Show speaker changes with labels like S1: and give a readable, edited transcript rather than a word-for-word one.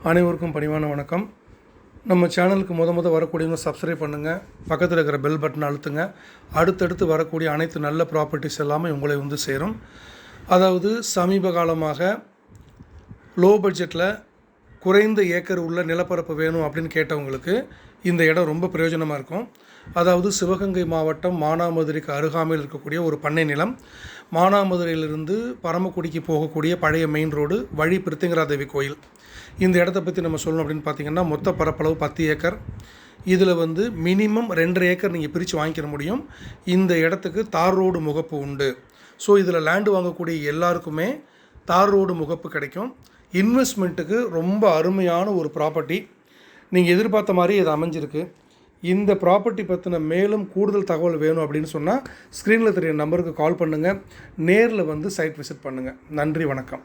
S1: அனைவருக்கும் பணிவான வணக்கம். நம்ம சேனலுக்கு முத வரக்கூடியவங்க சப்ஸ்கிரைப் பண்ணுங்கள், பக்கத்தில் இருக்கிற பெல் பட்டன் அழுத்துங்க. அடுத்தடுத்து வரக்கூடிய அனைத்து நல்ல ப்ராப்பர்ட்டிஸ் எல்லாமே உங்களை வந்து சேரும். அதாவது சமீப காலமாக லோ பட்ஜெட்டில் குறைந்த ஏக்கர் உள்ள நிலப்பரப்பு வேணும் அப்படின்னு கேட்டவங்களுக்கு இந்த இடம் ரொம்ப பிரயோஜனமாக இருக்கும். அதாவது சிவகங்கை மாவட்டம் மானாமதுரைக்கு அருகாமையில் இருக்கக்கூடிய ஒரு பண்ணை நிலம். மானாமதுரையிலிருந்து பரமக்குடிக்கு போகக்கூடிய பழைய மெயின் ரோடு வழி பிரித்திங்கராதேவி கோயில். இந்த இடத்த பற்றி நம்ம சொல்லணும் அப்படின்னு பார்த்திங்கன்னா, மொத்த பரப்பளவு 10 ஏக்கர். இதில் வந்து மினிமம் 2.5 ஏக்கர் நீங்கள் பிரித்து வாங்கிக்கிற முடியும். இந்த இடத்துக்கு தார் ரோடு முகப்பு உண்டு. ஸோ இதில் லேண்டு வாங்கக்கூடிய எல்லாருக்குமே தார் ரோடு முகப்பு கிடைக்கும். இன்வெஸ்ட்மெண்ட்டுக்கு ரொம்ப அருமையான ஒரு ப்ராப்பர்ட்டி. நீங்கள் எதிர்பார்த்த மாதிரி இது அமைஞ்சிருக்கு. இந்த ப்ராப்பர்ட்டி பற்றின மேலும் கூடுதல் தகவல் வேணும் அப்படின்னு சொன்னால் ஸ்க்ரீனில் தெரியுற நம்பருக்கு கால் பண்ணுங்கள், நேரில் வந்து சைட் விசிட் பண்ணுங்கள். நன்றி, வணக்கம்.